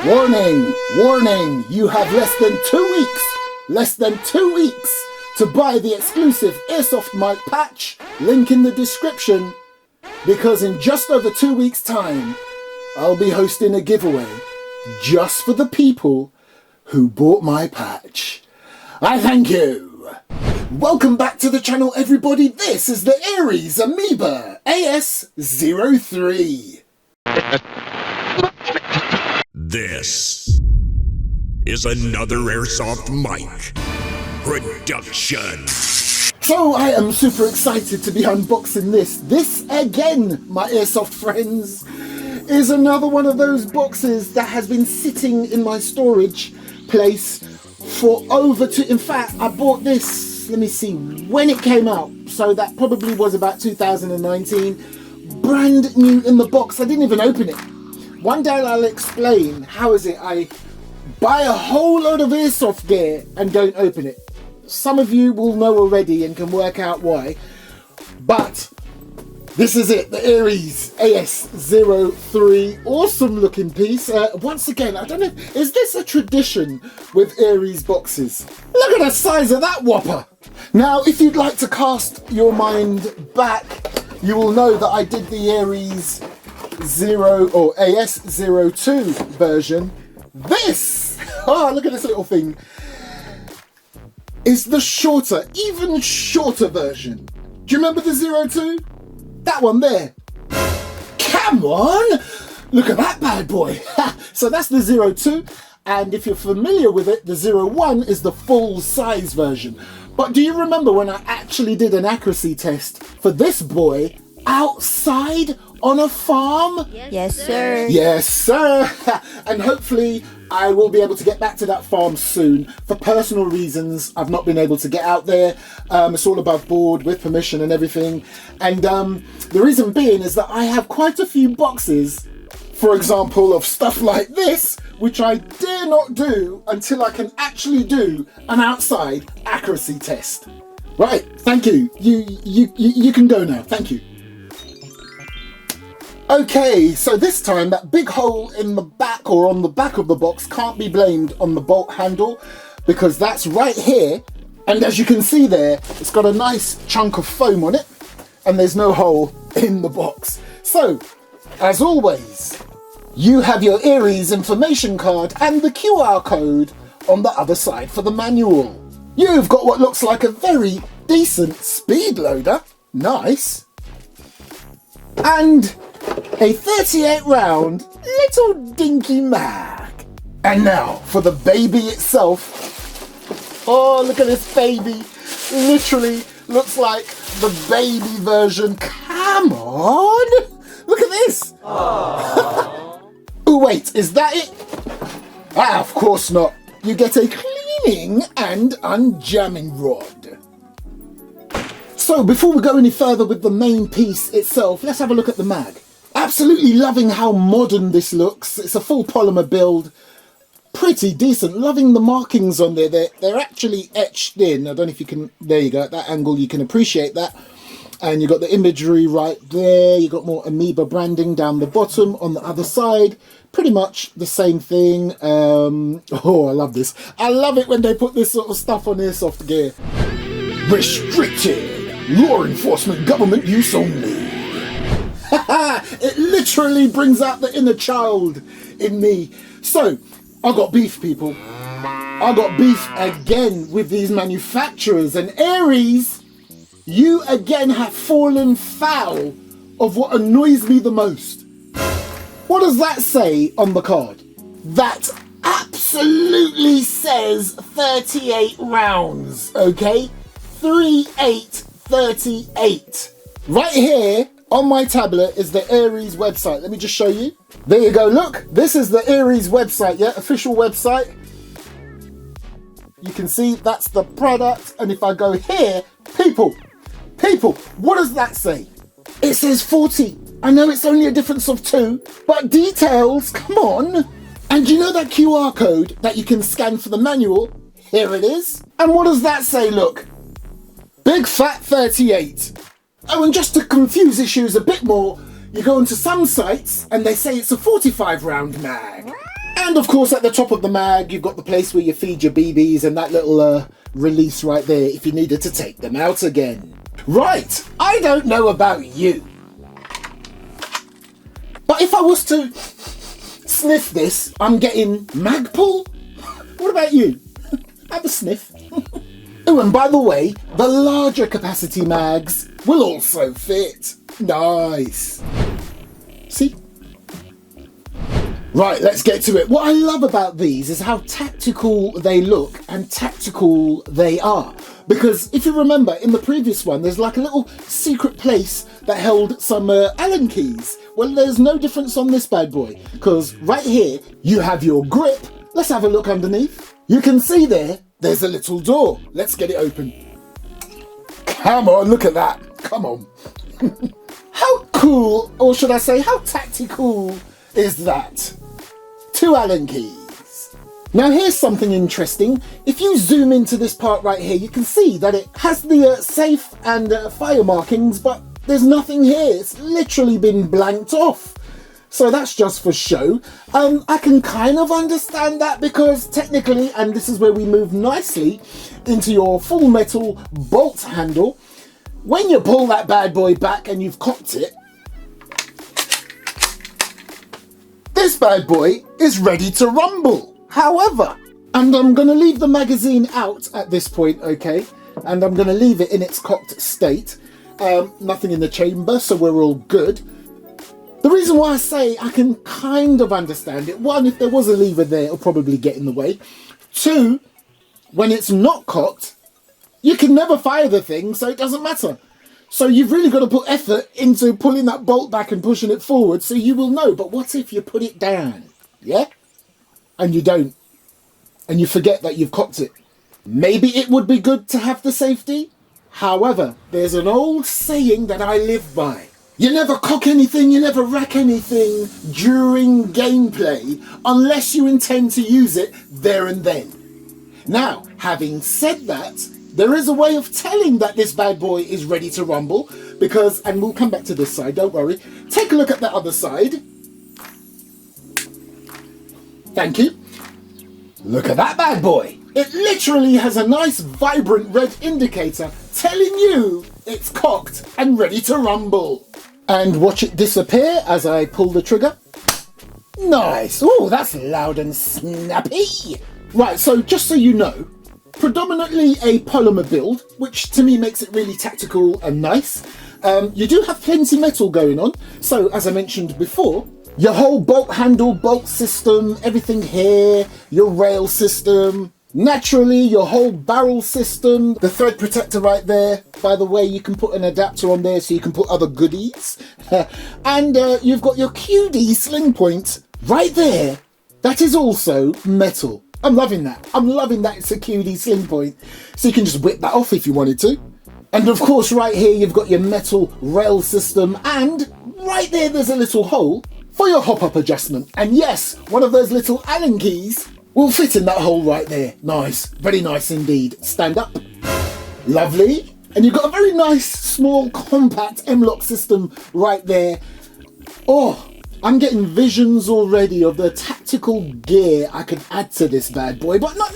Warning, warning, you have less than 2 weeks to buy the exclusive Airsoft mic patch, link in the description, because in just over 2 weeks' time, I'll be hosting a giveaway just for the people who bought my patch. I thank you. Welcome back to the channel, everybody. This is the ARES AMOEBA AS-03. This is another Airsoft mic production. So I am super excited to be unboxing this. This again, my Airsoft friends, is another one of those boxes that has been sitting in my storage place for in fact, I bought this, let me see, when it came out. So that probably was about 2019. Brand new in the box. I didn't even open it. One day I'll explain how is it I buy a whole load of Airsoft gear and don't open it. Some of you will know already and can work out why. But this is it, the ARES AS-03, awesome looking piece. Once again, I don't know, is this a tradition with ARES boxes? Look at the size of that whopper. Now, if you'd like to cast your mind back, you will know that I did the ARES AS-02 version. This, look at this little thing, is the shorter, even shorter version. Do you remember the 02? That one there. Come on! Look at that bad boy. So that's the 02. And if you're familiar with it, the 01 is the full size version. But do you remember when I actually did an accuracy test for this boy outside on a farm? Yes, sir. Yes, sir. And hopefully I will be able to get back to that farm soon. For personal reasons, I've not been able to get out there. It's all above board with permission and everything. And the reason being is that I have quite a few boxes, for example, of stuff like this, which I dare not do until I can actually do an outside accuracy test. Right, thank you. You can go now. Thank you. Okay, so this time that big hole in the back or on the back of the box can't be blamed on the bolt handle, because that's right here, and as you can see there, it's got a nice chunk of foam on it and there's no hole in the box. So, as always, you have your ARES information card and the QR code on the other side for the manual. You've got what looks like a very decent speed loader, nice, and a 38 round little dinky mag. And now for the baby itself. Oh, look at this baby. Literally looks like the baby version. Come on. Look at this. Oh, wait, is that it? Ah, of course not. You get a cleaning and unjamming rod. So before we go any further with the main piece itself, let's have a look at the mag. Absolutely loving how modern this looks. It's a full polymer build. Pretty decent. Loving the markings on there. They're actually etched in. I don't know if you can, there you go, at that angle you can appreciate that. And you've got the imagery right there. You've got more AMOEBA branding down the bottom on the other side. Pretty much the same thing. Oh, I love this. I love it when they put this sort of stuff on Airsoft gear. Restricted. Law enforcement government use only. It literally brings out the inner child in me. So, I got beef, people. I got beef again with these manufacturers. And ARES, you again have fallen foul of what annoys me the most. What does that say on the card? That absolutely says 38 rounds, okay? 3838. Right here on my tablet is the ARES website. Let me just show you. There you go, look. This is the ARES website, yeah? Official website. You can see that's the product. And if I go here, people, what does that say? It says 40. I know it's only a difference of 2, but details, come on. And you know that QR code that you can scan for the manual? Here it is. And what does that say, look? Big fat 38. Oh, and just to confuse issues a bit more, you go onto some sites and they say it's a 45 round mag. And of course at the top of the mag you've got the place where you feed your BBs and that little release right there if you needed to take them out again. Right, I don't know about you, but if I was to sniff this, I'm getting mag pull. What about you? Have a sniff. Oh, and by the way, the larger capacity mags will also fit. Nice. See? Right, let's get to it. What I love about these is how tactical they look and tactical they are. Because if you remember, in the previous one, there's like a little secret place that held some Allen keys. Well, there's no difference on this bad boy. Because right here, you have your grip. Let's have a look underneath. You can see there's a little door. Let's get it open. Come on, look at that. Come on. How cool, or should I say, how tactical is that? 2 Allen keys. Now here's something interesting. If you zoom into this part right here, you can see that it has the safe and fire markings, but there's nothing here. It's literally been blanked off. So that's just for show. I can kind of understand that because technically, and this is where we move nicely into your full metal bolt handle, when you pull that bad boy back and you've cocked it, this bad boy is ready to rumble. However, and I'm going to leave the magazine out at this point, okay? And I'm going to leave it in its cocked state. Nothing in the chamber, so we're all good. The reason why I say I can kind of understand it, 1, if there was a lever there, it'll probably get in the way. 2, when it's not cocked, you can never fire the thing, so it doesn't matter. So you've really got to put effort into pulling that bolt back and pushing it forward so you will know. But what if you put it down, yeah? And you don't. And you forget that you've cocked it. Maybe it would be good to have the safety. However, there's an old saying that I live by. You never cock anything, you never rack anything during gameplay unless you intend to use it there and then. Now, having said that, there is a way of telling that this bad boy is ready to rumble because, and we'll come back to this side, don't worry. Take a look at the other side. Thank you. Look at that bad boy. It literally has a nice vibrant red indicator telling you it's cocked and ready to rumble. And watch it disappear as I pull the trigger. Nice. Oh, that's loud and snappy. Right, so just so you know, predominantly a polymer build, which to me makes it really tactical and nice. You do have plenty metal going on. So as I mentioned before, your whole bolt handle, bolt system, everything here, your rail system, naturally your whole barrel system, the thread protector right there. By the way, you can put an adapter on there so you can put other goodies. And you've got your QD sling point right there. That is also metal. I'm loving that. I'm loving that it's a QD sling point. So you can just whip that off if you wanted to. And of course right here you've got your metal rail system, and right there's a little hole for your hop-up adjustment. And yes, one of those little Allen keys will fit in that hole right there. Nice, very nice indeed. Stand up. Lovely. And you've got a very nice, small, compact M-lock system right there. Oh, I'm getting visions already of the tactical gear I could add to this bad boy, but not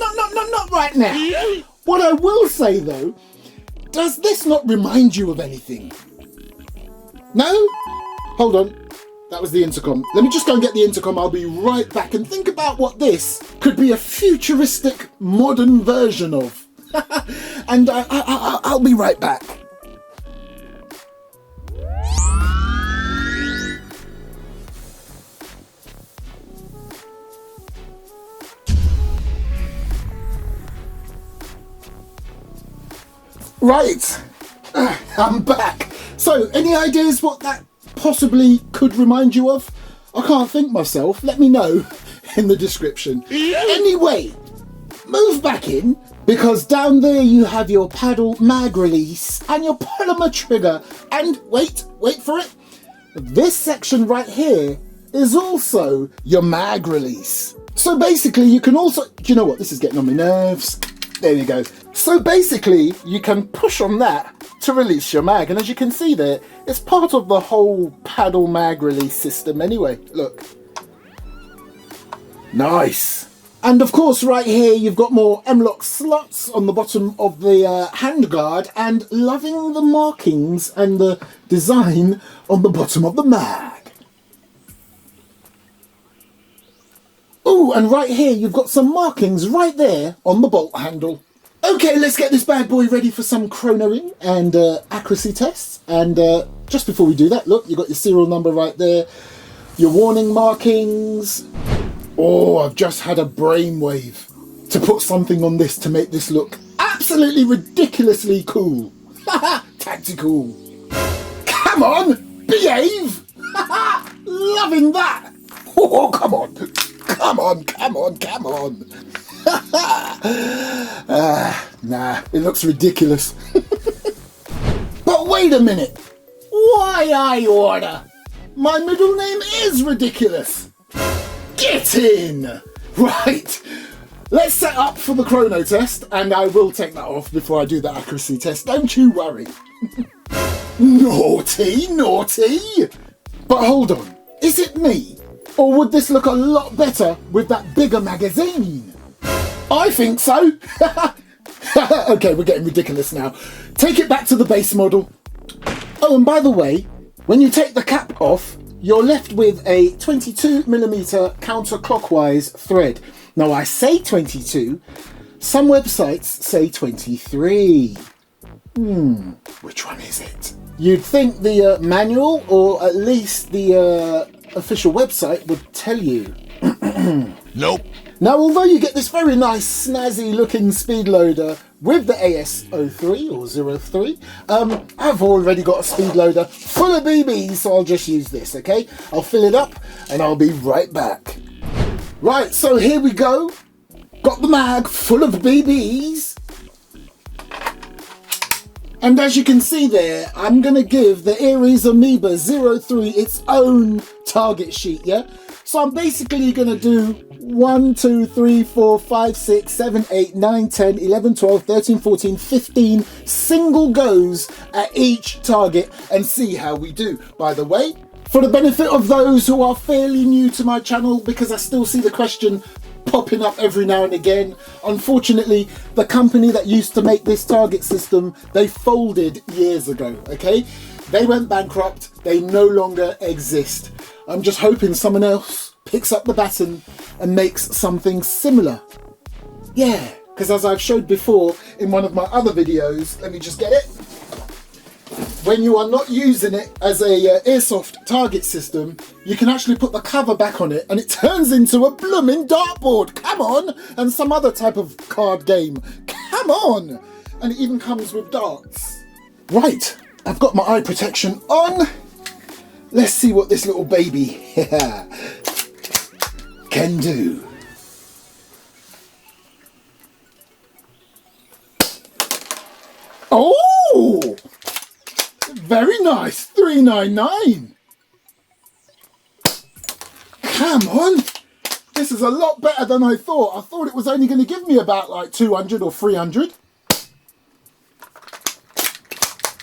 right now. What I will say though, does this not remind you of anything? No? Hold on. That was the intercom. Let me just go and get the intercom. I'll be right back, and think about what this could be a futuristic modern version of. And I'll be right back. Right, I'm back. So, any ideas what that possibly could remind you of? I can't think myself. Let me know in the description. Anyway, move back in, because down there you have your paddle mag release and your polymer trigger. And wait for it. This section right here is also your mag release. So basically you can also, do you know what? This is getting on my nerves. There we go. So basically you can push on that to release your mag, and as you can see there, it's part of the whole paddle mag release system anyway. Look. Nice. And of course, right here, you've got more M-lock slots on the bottom of the handguard, and loving the markings and the design on the bottom of the mag. Ooh, and right here, you've got some markings right there on the bolt handle. Okay, let's get this bad boy ready for some chronoing and accuracy tests. And just before we do that, look, you've got your serial number right there, your warning markings. Oh, I've just had a brainwave to put something on this to make this look absolutely ridiculously cool. Tactical. Come on, behave. Loving that. Oh, come on. Come on, come on, come on. Nah, it looks ridiculous. But wait a minute. Why I order? My middle name is ridiculous. Get in! Right, let's set up for the chrono test, and I will take that off before I do the accuracy test, don't you worry. Naughty, naughty! But hold on, is it me? Or would this look a lot better with that bigger magazine? I think so! Okay, we're getting ridiculous now. Take it back to the base model. Oh, and by the way, when you take the cap off, you're left with a 22mm counterclockwise thread. Now I say 22, some websites say 23. Which one is it? You'd think the manual, or at least the official website, would tell you. Nope. Now, although you get this very nice, snazzy looking speed loader with the AS-03 or 03, I've already got a speed loader full of BBs, so I'll just use this, okay? I'll fill it up and I'll be right back. Right, so here we go. Got the mag full of BBs. And as you can see there, I'm going to give the ARES AMOEBA 03 its own target sheet, yeah? So I'm basically going to do 1, 2, 3, 4, 5, 6, 7, 8, 9, 10, 11, 12, 13, 14, 15 single goes at each target and see how we do. By the way, for the benefit of those who are fairly new to my channel, because I still see the question popping up every now and again, unfortunately, the company that used to make this target system, they folded years ago, okay? They went bankrupt, they no longer exist. I'm just hoping someone else picks up the baton and makes something similar. Yeah, because as I've showed before in one of my other videos, let me just get it. When you are not using it as a Airsoft target system, you can actually put the cover back on it and it turns into a blooming dartboard. Come on! And some other type of card game. Come on! And it even comes with darts. Right, I've got my eye protection on. Let's see what this little baby can do. Oh! Very nice, 399. Come on. This is a lot better than I thought. I thought it was only going to give me about like 200 or 300.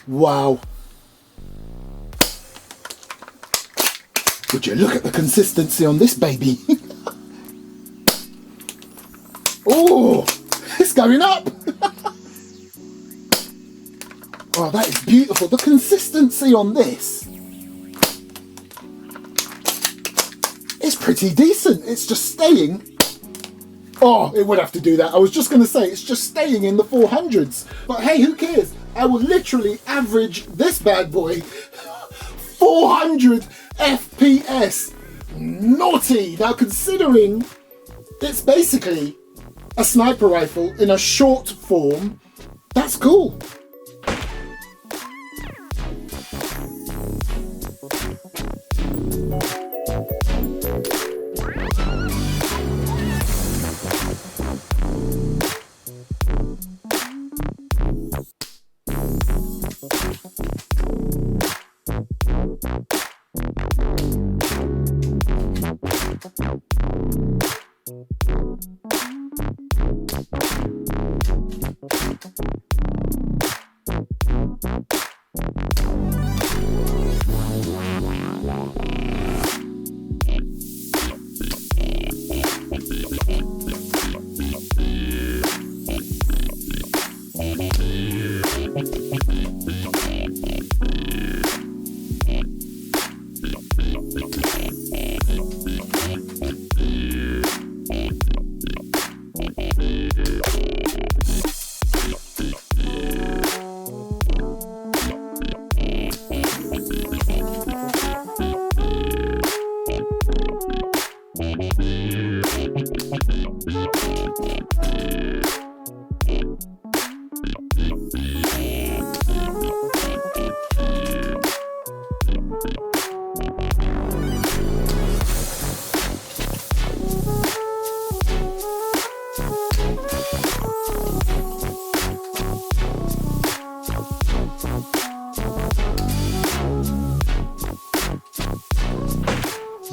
Wow. Would you look at the consistency on this baby? Oh, it's going up. Oh, that is beautiful. The consistency on this is pretty decent. It's just staying. Oh, it would have to do that. I was just going to say it's just staying in the 400s. But hey, who cares? I will literally average this bad boy 400 FPS. Naughty. Now, considering it's basically a sniper rifle in a short form, that's cool.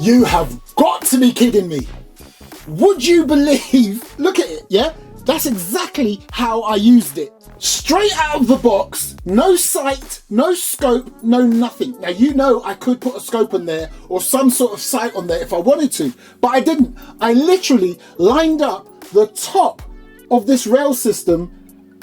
You have got to be kidding me. Would you believe? Look at it, yeah? That's exactly how I used it. Straight out of the box, no sight, no scope, no nothing. Now, you know I could put a scope on there or some sort of sight on there if I wanted to, but I didn't. I literally lined up the top of this rail system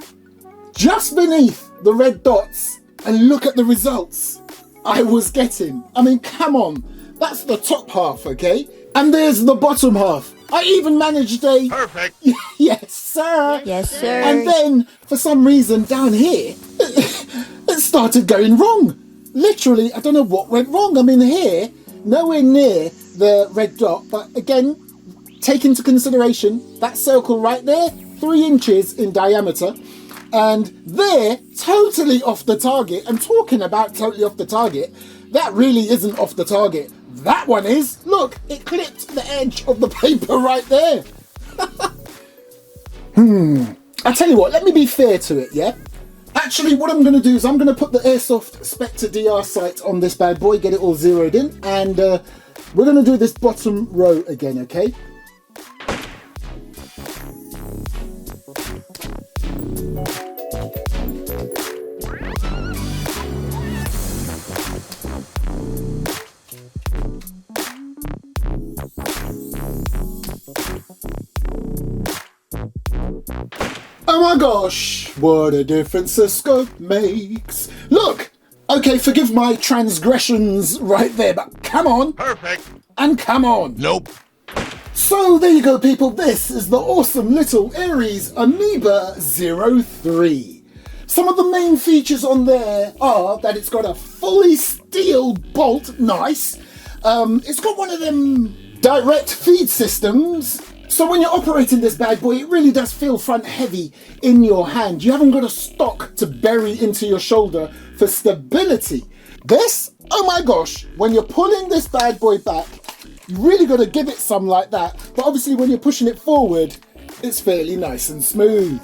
just beneath the red dots, and look at the results I was getting. I mean, come on. That's the top half, okay? And there's the bottom half. I even managed a... Perfect. Yes, sir. Yes, sir. And then, for some reason, down here, it started going wrong. Literally, I don't know what went wrong. I mean, here, nowhere near the red dot. But again, take into consideration, that circle right there, 3 inches in diameter. And there, totally off the target. I'm talking about totally off the target. That really isn't off the target. That one is. Look, it clipped the edge of the paper right there. I tell you what, let me be fair to it, yeah? Actually, what I'm going to do is I'm going to put the Airsoft Spectre DR sight on this bad boy, get it all zeroed in, and we're going to do this bottom row again, okay? Oh my gosh, what a difference a scope makes. Look, okay, forgive my transgressions right there, but come on. Perfect. And come on. Nope. So there you go, people. This is the awesome little ARES AMOEBA 03. Some of the main features on there are that it's got a fully steel bolt, nice. It's got one of them direct feed systems. So when you're operating this bad boy, it really does feel front heavy in your hand. You haven't got a stock to bury into your shoulder for stability. This, oh my gosh, when you're pulling this bad boy back, you really got to give it some like that. But obviously when you're pushing it forward, it's fairly nice and smooth.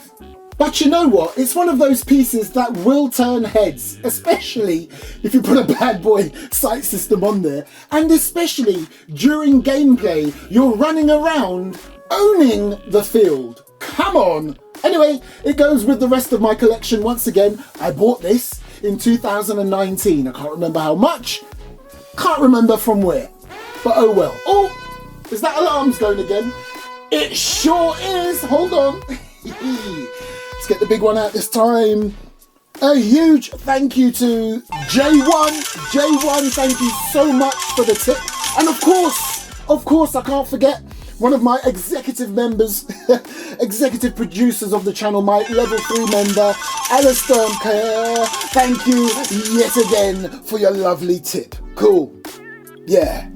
But you know what? It's one of those pieces that will turn heads, especially if you put a bad boy sight system on there. And especially during gameplay, you're running around owning the field. Come on. Anyway, it goes with the rest of my collection. Once again, I bought this in 2019. I can't remember how much. Can't remember from where. But oh well. Oh, is that alarm's going again? It sure is. Hold on. Let's get the big one out this time. A huge thank you to J1. J1, thank you so much for the tip. And of course, I can't forget one of my executive members, executive producers of the channel, my level 3 member, Alistair. Thank you yet again for your lovely tip. Cool. Yeah.